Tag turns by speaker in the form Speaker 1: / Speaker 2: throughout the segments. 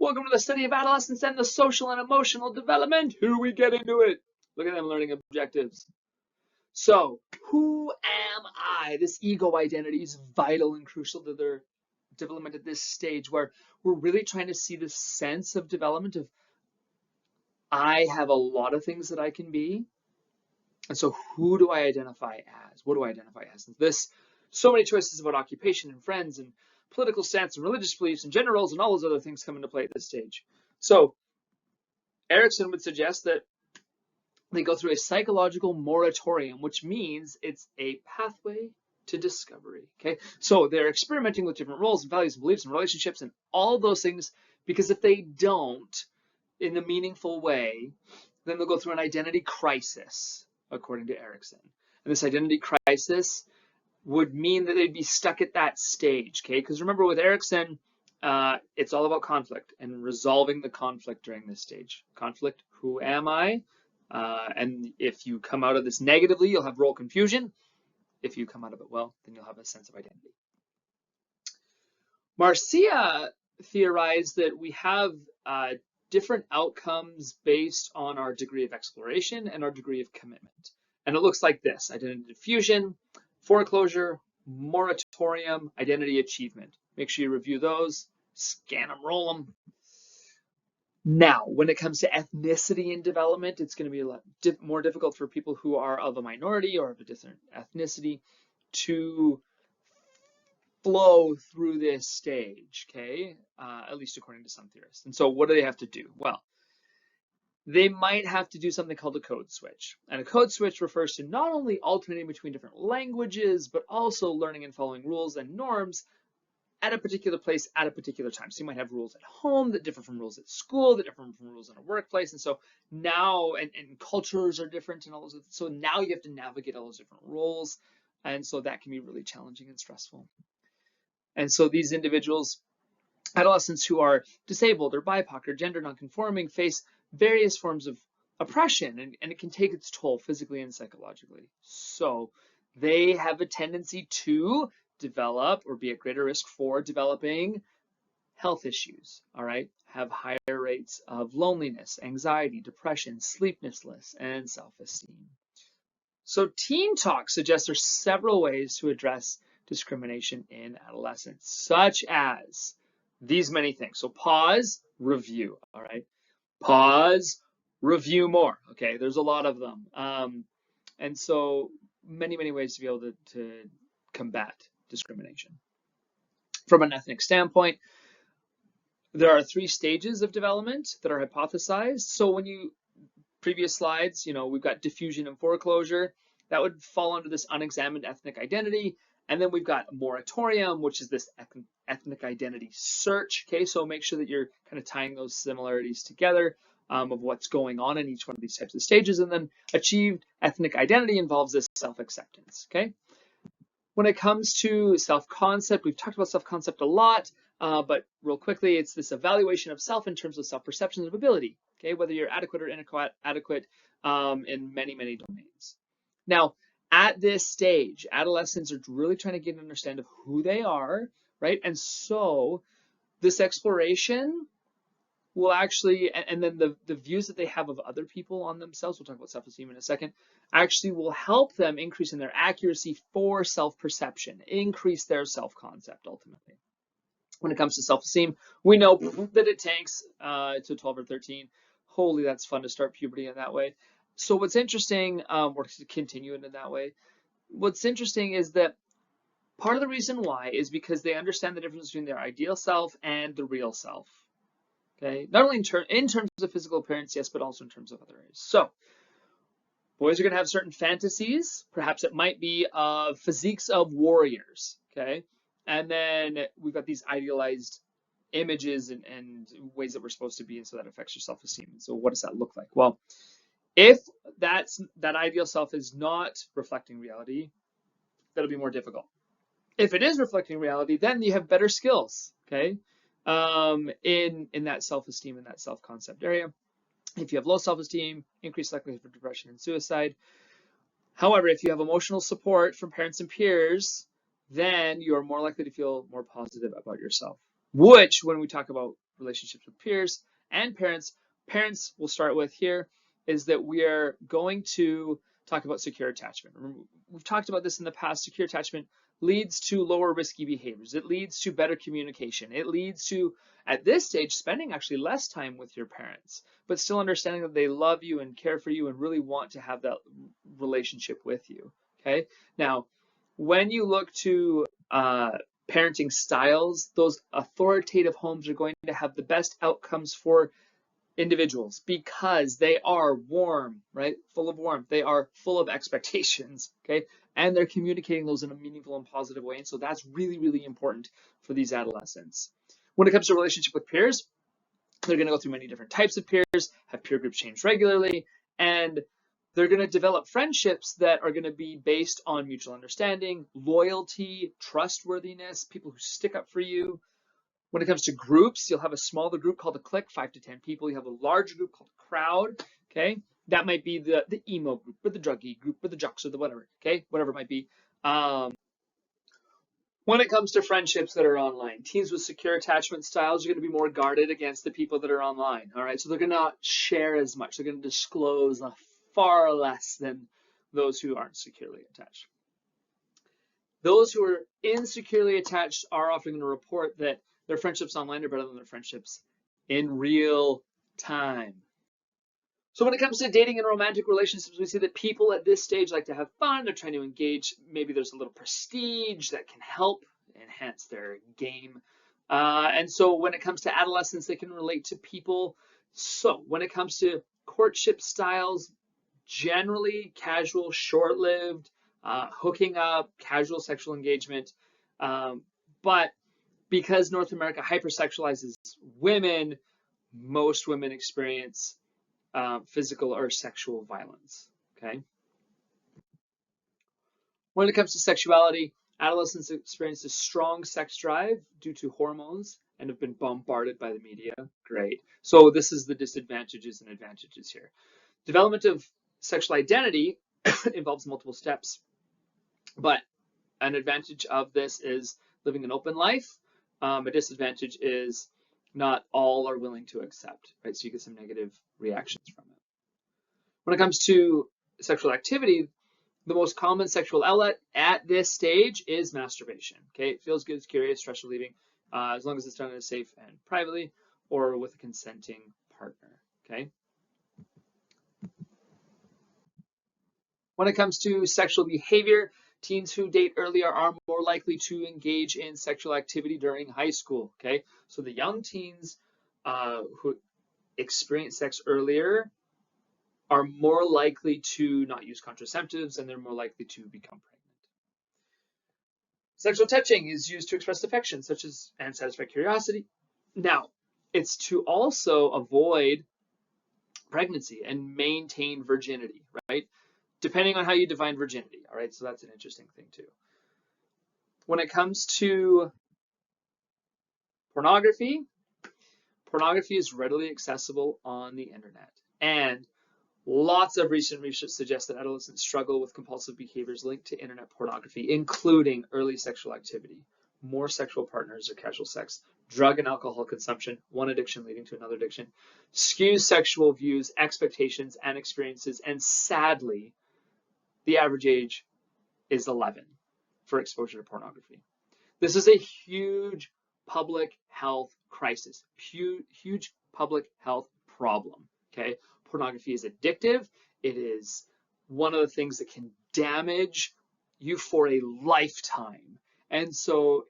Speaker 1: Welcome to the study of adolescence and the social and emotional development. Here we get into it. Look at them learning objectives. So, who am I? This ego identity is vital and crucial to their development at this stage where we're really trying to see this sense of development of I have a lot of things that I can be. And so who do I identify as? What do I identify as? And this, so many choices about occupation and friends and political stance and religious beliefs and gender roles and all those other things come into play at this stage. So Erikson would suggest that they go through a psychological moratorium, which means it's a pathway to discovery. Okay, so they're experimenting with different roles and values and beliefs and relationships and all those things, because if they don't in a meaningful way, then they'll go through an identity crisis, according to Erikson. And this identity crisis would mean that they'd be stuck at that stage, okay? Because remember, with Erikson, it's all about conflict and resolving the conflict during this stage. Conflict, who am I? And if you come out of this negatively, you'll have role confusion. If you come out of it well, then you'll have a sense of identity. Marcia theorized that we have different outcomes based on our degree of exploration and our degree of commitment. And it looks like this: identity diffusion, foreclosure, moratorium, identity achievement. Make sure you review those, scan them, roll them. Now, when it comes to ethnicity and development, it's going to be a lot more difficult for people who are of a minority or of a different ethnicity to flow through this stage, okay? At least according to some theorists. And so what do they have to do? Well, they might have to do something called a code switch. And a code switch refers to not only alternating between different languages, but also learning and following rules and norms at a particular place at a particular time. So you might have rules at home that differ from rules at school, that differ from rules in a workplace. And so now, and cultures are different and all those. So now you have to navigate all those different roles. And so that can be really challenging and stressful. And so these individuals, adolescents who are disabled or BIPOC or gender nonconforming, face various forms of oppression, and it can take its toll physically and psychologically. So they have a tendency to develop or be at greater risk for developing health issues, all right? Have higher rates of loneliness, anxiety, depression, sleeplessness, and self-esteem. So Teen Talk suggests there's several ways to address discrimination in adolescence, such as these many things. So pause, review, all right? Pause, review more, okay? There's a lot of them. And so many ways to be able to combat discrimination. From an ethnic standpoint, there are 3 stages of development that are hypothesized. So when previous slides, we've got diffusion and foreclosure. That would fall under this unexamined ethnic identity. And then we've got moratorium, which is this ethnic identity search. Okay, so make sure that you're kind of tying those similarities together of what's going on in each one of these types of stages. And then achieved ethnic identity involves this self-acceptance. Okay, when it comes to self-concept, we've talked about self-concept a lot, but real quickly, it's this evaluation of self in terms of self-perception of ability. Okay, whether you're adequate or inadequate in many domains. Now, at this stage, adolescents are really trying to get an understanding of who they are, right? And so this exploration will actually, and then the views that they have of other people on themselves, we'll talk about self-esteem in a second, actually will help them increase in their accuracy for self-perception, increase their self-concept ultimately. When it comes to self-esteem, we know that it tanks to 12 or 13. Holy, that's fun to start puberty in that way. So what's interesting, or to continue it in that way, what's interesting is that part of the reason why is because they understand the difference between their ideal self and the real self. Okay, not only in terms of physical appearance, yes, but also in terms of other areas. So boys are going to have certain fantasies. Perhaps it might be physiques of warriors. Okay, and then we've got these idealized images and ways that we're supposed to be, and so that affects your self-esteem. And so what does that look like? Well, if that ideal self is not reflecting reality, that'll be more difficult. If it is reflecting reality, then you have better skills, okay, in that self-esteem and that self-concept area. If you have low self-esteem, increased likelihood for depression and suicide. However, if you have emotional support from parents and peers, then you're more likely to feel more positive about yourself, which, when we talk about relationships with peers and parents. Parents we'll start with here is that we are going to talk about secure attachment. We've talked about this in the past. Secure attachment leads to lower risky behaviors. It leads to better communication. It leads to, at this stage, spending actually less time with your parents, but still understanding that they love you and care for you and really want to have that relationship with you. Okay. Now, when you look to parenting styles, those authoritative homes are going to have the best outcomes for individuals because they are warm, right? Full of warmth. They are full of expectations, okay? And they're communicating those in a meaningful and positive way. And so that's really, really important for these adolescents. When it comes to relationship with peers, they're going to go through many different types of peers, have peer groups change regularly, and they're going to develop friendships that are going to be based on mutual understanding, loyalty, trustworthiness, people who stick up for you. When it comes to groups, you'll have a smaller group called a clique, 5 to 10 people. You have a larger group called a crowd, okay? That might be the emo group, or the druggie group, or the jocks, or the whatever, okay? Whatever it might be. When it comes to friendships that are online, teens with secure attachment styles are going to be more guarded against the people that are online, all right? So they're going to not share as much. They're going to disclose far less than those who aren't securely attached. Those who are insecurely attached are often going to report that their friendships online are better than their friendships in real time. So when it comes to dating and romantic relationships, we see that people at this stage like to have fun. They're trying to engage. Maybe there's a little prestige that can help enhance their game. And so when it comes to adolescence, they can relate to people. So when it comes to courtship styles, generally casual, short-lived, hooking up, casual sexual engagement. But because North America hypersexualizes women, most women experience physical or sexual violence, okay? When it comes to sexuality, adolescents experience a strong sex drive due to hormones and have been bombarded by the media. Great. So this is the disadvantages and advantages here. Development of sexual identity involves multiple steps, but an advantage of this is living an open life. A disadvantage is not all are willing to accept, right? So you get some negative reactions from it. When it comes to sexual activity, the most common sexual outlet at this stage is masturbation. Okay, it feels good, it's curious, stress relieving, as long as it's done in a safe and privately or with a consenting partner. Okay. When it comes to sexual behavior, teens who date earlier are more likely to engage in sexual activity during high school. Okay, so the young teens who experience sex earlier are more likely to not use contraceptives, and they're more likely to become pregnant. Sexual touching is used to express affection, such as and satisfy curiosity. Now, it's to also avoid pregnancy and maintain virginity, right? Depending on how you define virginity, all right? So that's an interesting thing too. When it comes to pornography, pornography is readily accessible on the internet, and lots of recent research suggests that adolescents struggle with compulsive behaviors linked to internet pornography, including early sexual activity, more sexual partners or casual sex, drug and alcohol consumption, one addiction leading to another addiction, skews sexual views, expectations, and experiences, and sadly, the average age is 11 for exposure to pornography. This is a huge public health crisis, huge public health problem, okay? Pornography is addictive. It is one of the things that can damage you for a lifetime. And so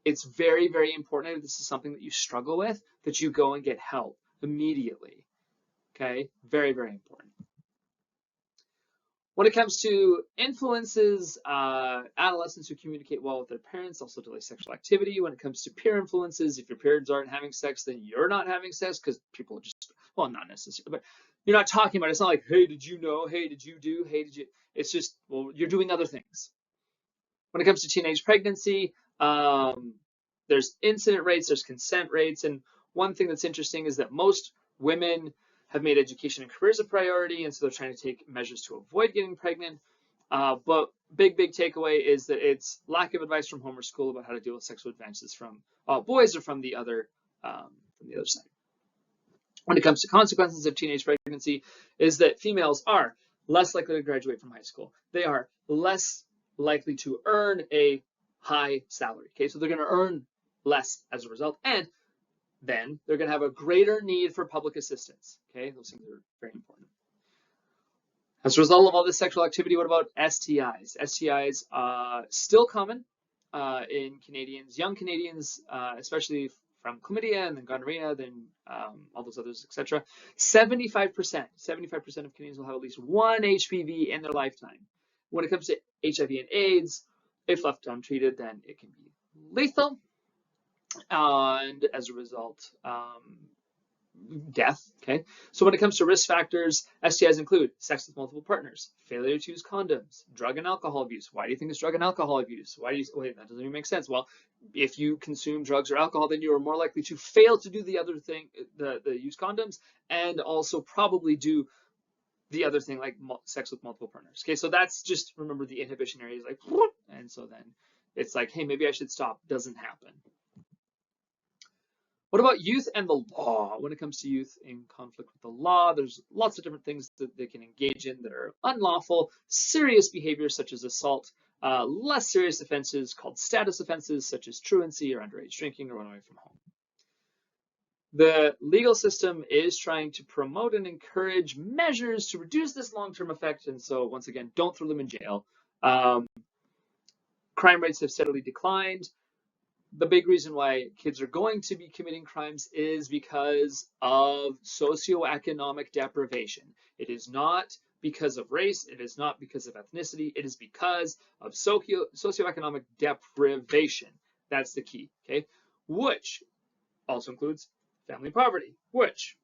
Speaker 1: it's very, very important, if this is something that you struggle with, that you go and get help immediately, okay? Very, very important. When it comes to influences, adolescents who communicate well with their parents also delay sexual activity. When it comes to peer influences, if your parents aren't having sex, then you're not having sex because people are just, well, not necessarily, but you're not talking about it. It's not like, hey, did you know? Hey, did you do? Hey, did you? It's just, well, you're doing other things. When it comes to teenage pregnancy, there's incident rates, there's consent rates. And one thing that's interesting is that most women have made education and careers a priority, and so they're trying to take measures to avoid getting pregnant. But big takeaway is that it's lack of advice from home or school about how to deal with sexual advances from boys or from the other from the other side. When it comes to consequences of teenage pregnancy, is that females are less likely to graduate from high school. They are less likely to earn a high salary. Okay, so they're going to earn less as a result, and then they're going to have a greater need for public assistance. Okay, those things are very important. As a result of all this sexual activity, what about STIs? STIs still common in Canadians, young Canadians, especially from chlamydia and then gonorrhea, then all those others, etc. 75% of Canadians will have at least one HPV in their lifetime. When it comes to HIV and AIDS, if left untreated, then it can be lethal, and as a result, death. Okay, so when it comes to risk factors, STIs include sex with multiple partners, failure to use condoms, drug and alcohol abuse. Why do you think it's drug and alcohol abuse? Why do you wait? That doesn't even make sense. Well, if you consume drugs or alcohol, then you are more likely to fail to do the other thing, the use condoms, and also probably do the other thing like sex with multiple partners. Okay, so that's just remember the inhibition area is like, and so then it's like, hey, maybe I should stop. Doesn't happen. What about youth and the law? When it comes to youth in conflict with the law, there's lots of different things that they can engage in that are unlawful, serious behaviors such as assault, less serious offenses called status offenses such as truancy or underage drinking or running away from home. The legal system is trying to promote and encourage measures to reduce this long-term effect, and so once again, don't throw them in jail. Crime rates have steadily declined. The big reason why kids are going to be committing crimes is because of socioeconomic deprivation. It is not because of race. It is not because of ethnicity. It is because of socioeconomic deprivation. That's the key, okay? Which also includes family poverty, which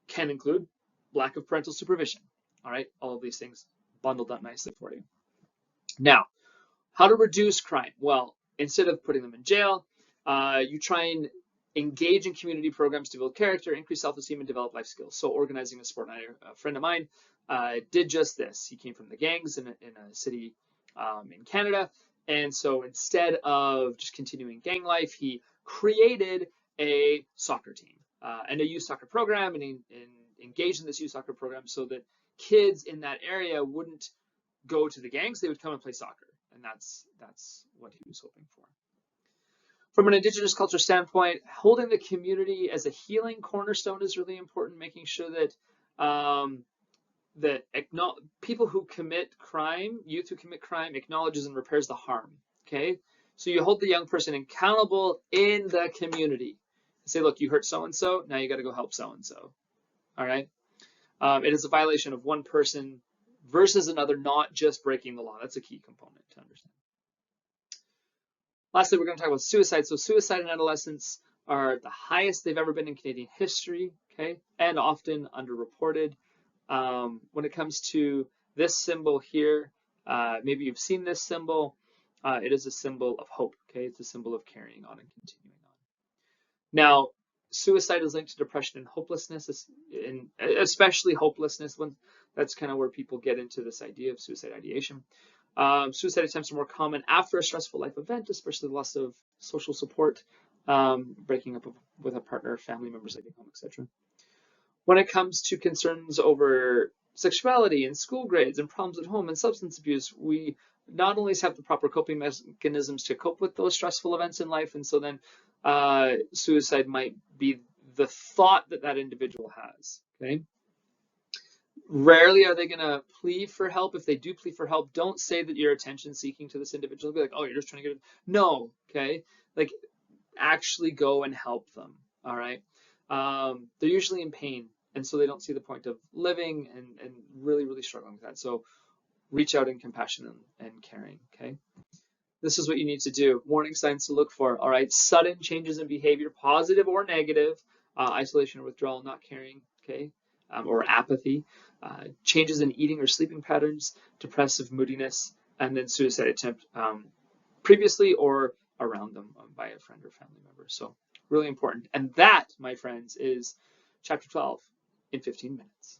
Speaker 1: can include lack of parental supervision. All right, all of these things bundled up nicely for you. Now, how to reduce crime? Well, instead of putting them in jail, you try and engage in community programs to build character, increase self-esteem, and develop life skills. So organizing a sport night, a friend of mine did just this. He came from the gangs in a city in Canada. And so instead of just continuing gang life, he created a soccer team and a youth soccer program and engaged in this youth soccer program so that kids in that area wouldn't go to the gangs, they would come and play soccer. And that's what he was hoping for. From an Indigenous culture standpoint, holding the community as a healing cornerstone is really important, making sure that people who commit crime, youth who commit crime, acknowledges and repairs the harm, okay? So you hold the young person accountable in the community. Say, look, you hurt so-and-so, now you got to go help so-and-so, all right? It is a violation of one person versus another, not just breaking the law. That's a key component to understand. Lastly, we're going to talk about suicide. So suicide in adolescents are the highest they've ever been in Canadian history, okay, and often underreported. When it comes to this symbol here, maybe you've seen this symbol. It is a symbol of hope, okay? It's a symbol of carrying on and continuing on. Now, suicide is linked to depression and hopelessness, especially hopelessness. That's kind of where people get into this idea of suicide ideation. Suicide attempts are more common after a stressful life event, especially the loss of social support, breaking up with a partner, family members leaving home, etc. When it comes to concerns over sexuality and school grades and problems at home and substance abuse, we not only have the proper coping mechanisms to cope with those stressful events in life, and so then suicide might be the thought that individual has, okay? Rarely are they going to plead for help. If they do plead for help, don't say that you're attention seeking to this individual. Be like, oh, you're just trying to get it. No, okay? Like, actually go and help them, all right? They're usually in pain, and so they don't see the point of living and really, really struggling with that. So reach out in compassion and caring, okay? This is what you need to do. Warning signs to look for, all right? Sudden changes in behavior, positive or negative, isolation or withdrawal, not caring, okay? Or apathy, changes in eating or sleeping patterns, depressive moodiness, and then suicide attempt previously or around them by a friend or family member. So really important. And that, my friends, is chapter 12 in 15 minutes.